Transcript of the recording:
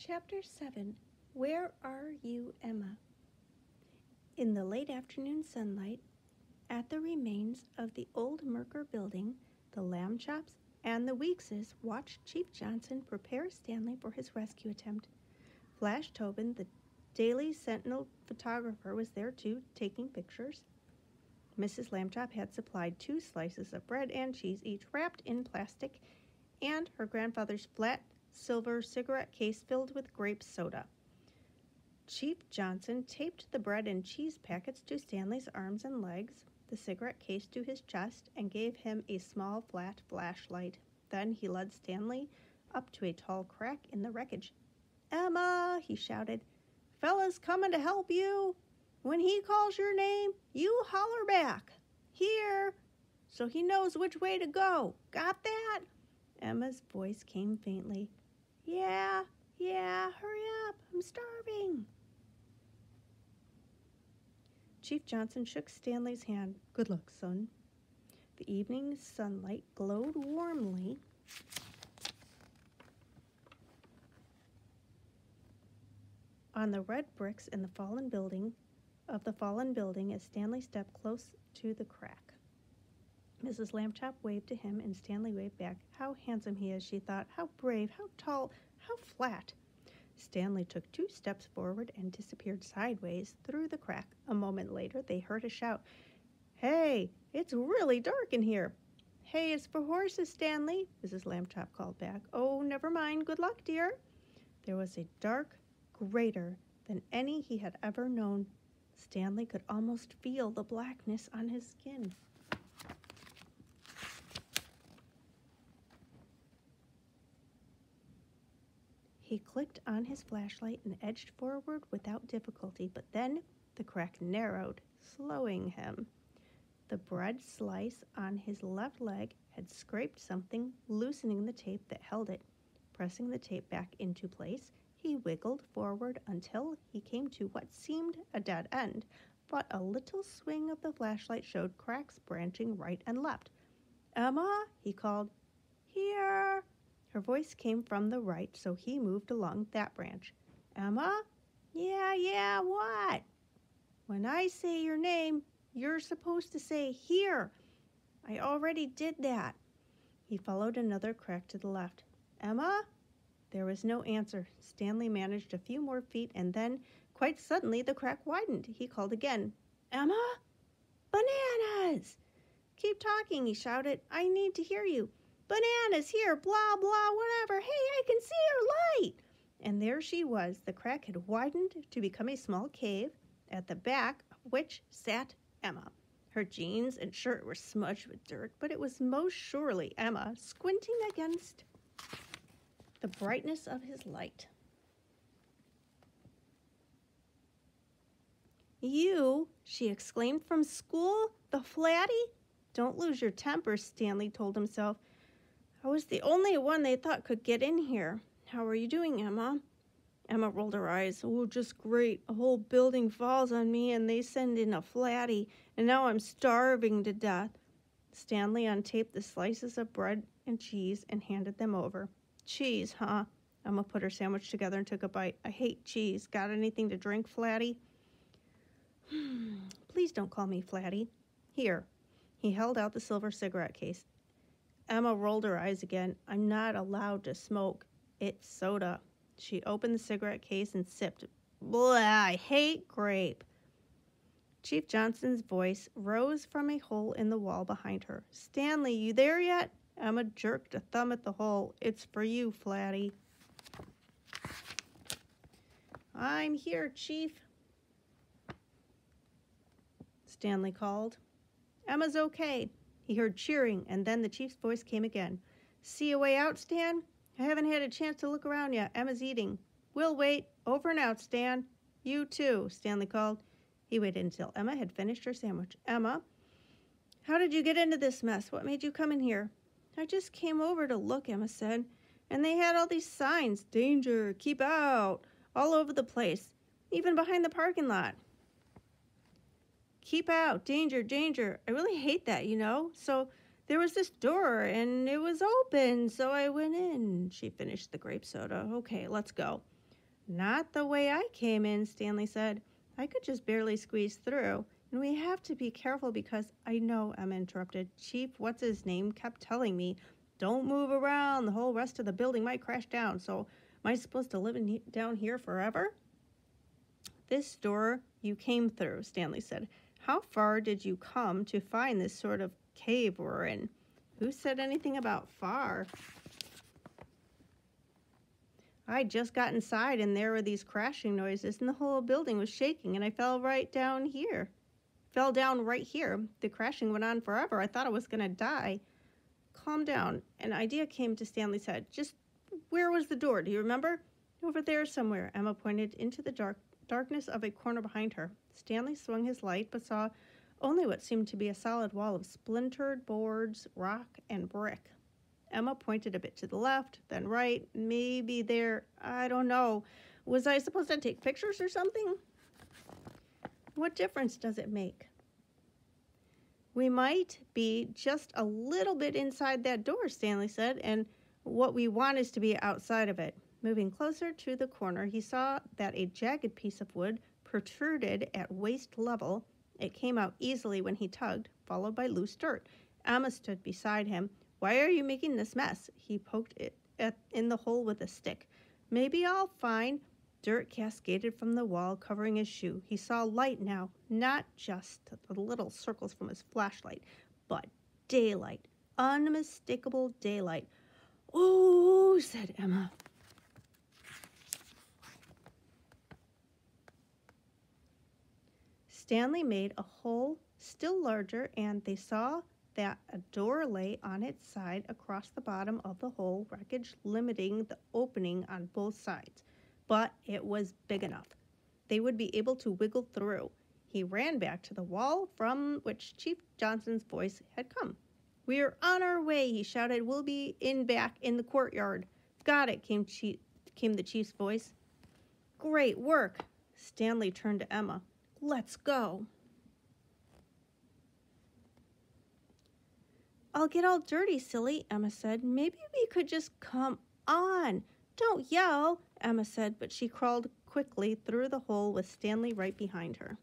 Chapter 7. Where Are You, Emma? In the late afternoon sunlight, at the remains of the old Merker building, the Lambchops and the Weekses watched Chief Johnson prepare Stanley for his rescue attempt. Flash Tobin, the Daily Sentinel photographer, was there too, taking pictures. Mrs. Lambchop had supplied 2 slices of bread and cheese, each wrapped in plastic, and her grandfather's flat silver cigarette case filled with grape soda. Chief Johnson taped the bread and cheese packets to Stanley's arms and legs, the cigarette case to his chest, and gave him a small flat flashlight. Then he led Stanley up to a tall crack in the wreckage. "Emma," he shouted, "fella's coming to help you. When he calls your name, you holler back, 'Here,' so he knows which way to go. Got that?" Emma's voice came faintly. Yeah, hurry up, I'm starving." Chief Johnson shook Stanley's hand. "Good luck, son." The evening sunlight glowed warmly on the red bricks in the fallen building as Stanley stepped close to the crack. Mrs. Lambchop waved to him, and Stanley waved back. How handsome he is, she thought. How brave, how tall, how flat. Stanley took 2 steps forward and disappeared sideways through the crack. A moment later, they heard a shout. "Hey, it's really dark in here." "Hey, it's for horses, Stanley," Mrs. Lambchop called back. "Oh, never mind. Good luck, dear." There was a dark greater than any he had ever known. Stanley could almost feel the blackness on his skin. He clicked on his flashlight and edged forward without difficulty, but then the crack narrowed, slowing him. The bread slice on his left leg had scraped something, loosening the tape that held it. Pressing the tape back into place, he wiggled forward until he came to what seemed a dead end, but a little swing of the flashlight showed cracks branching right and left. "Emma," he called. "Here." Her voice came from the right, so he moved along that branch. "Emma?" Yeah, what?" "When I say your name, you're supposed to say 'here.' I already did that." He followed another crack to the left. "Emma?" There was no answer. Stanley managed a few more feet, and then, quite suddenly, the crack widened. He called again. "Emma?" "Bananas!" "Keep talking," he shouted. "I need to hear you." "Bananas, here, blah, blah, whatever. Hey, I can see your light." And there she was. The crack had widened to become a small cave, at the back of which sat Emma. Her jeans and shirt were smudged with dirt, but it was most surely Emma, squinting against the brightness of his light. "You," she exclaimed, "from school? The flatty?" "Don't lose your temper," Stanley told himself. "I was the only one they thought could get in here. How are you doing, Emma?" Emma rolled her eyes. "Oh, just great. A whole building falls on me, and they send in a flatty, and now I'm starving to death." Stanley untaped the slices of bread and cheese and handed them over. "Cheese, huh?" Emma put her sandwich together and took a bite. "I hate cheese. Got anything to drink, Flatty?" "Please don't call me Flatty. Here." He held out the silver cigarette case. Emma rolled her eyes again. "I'm not allowed to smoke. It's soda." She opened the cigarette case and sipped. "Blah, I hate grape." Chief Johnson's voice rose from a hole in the wall behind her. "Stanley, you there yet?" Emma jerked a thumb at the hole. "It's for you, Flatty." "I'm here, Chief," Stanley called. "Emma's okay." He heard cheering, and then the chief's voice came again. "See a way out, Stan? I haven't had a chance to look around yet. Emma's eating." "We'll wait. Over and out, Stan." "You too," Stanley called. He waited until Emma had finished her sandwich. "Emma, how did you get into this mess? What made you come in here?" "I just came over to look," Emma said. "And they had all these signs, 'Danger, keep out,' all over the place, even behind the parking lot. 'Keep out, danger, danger.' I really hate that, you know. So there was this door, and it was open, so I went in." She finished the grape soda. "Okay, let's go." Not the way I came in, Stanley said. I could just barely squeeze through. And we have to be careful because I know, Emma interrupted. Chief What's-His-Name kept telling me, don't move around. The whole rest of the building might crash down. So am I supposed to live down here forever? This door you came through, Stanley said. How far did you come to find this sort of cave we're in? Who said anything about far? I just got inside and there were these crashing noises and the whole building was shaking and I fell down right here. The crashing went on forever. I thought I was going to die. Calm down. An idea came to Stanley's head. Just where was the door? Do you remember? Over there somewhere. Emma pointed into the darkness of a corner behind her. Stanley swung his light but saw only what seemed to be a solid wall of splintered boards, rock, and brick. Emma pointed a bit to the left, then right, maybe there, I don't know. Was I supposed to take pictures or something? What difference does it make? We might be just a little bit inside that door, Stanley said, and what we want is to be outside of it. Moving closer to the corner, he saw that a jagged piece of wood protruded at waist level. It came out easily when he tugged, followed by loose dirt. Emma stood beside him. Why are you making this mess? He poked it in the hole with a stick. Maybe I'll find. Dirt cascaded from the wall, covering his shoe. He saw light now, not just the little circles from his flashlight, but daylight, unmistakable daylight. "Oh," said Emma. Stanley made a hole still larger, and they saw that a door lay on its side across the bottom of the hole, wreckage limiting the opening on both sides. But it was big enough. They would be able to wiggle through. He ran back to the wall from which Chief Johnson's voice had come. "We're on our way," he shouted. "We'll be back in the courtyard." "Got it," came the chief's voice. "Great work." Stanley turned to Emma. "Let's go." "I'll get all dirty, silly," Emma said. "Maybe we could just come on." "Don't yell," Emma said, but she crawled quickly through the hole with Stanley right behind her.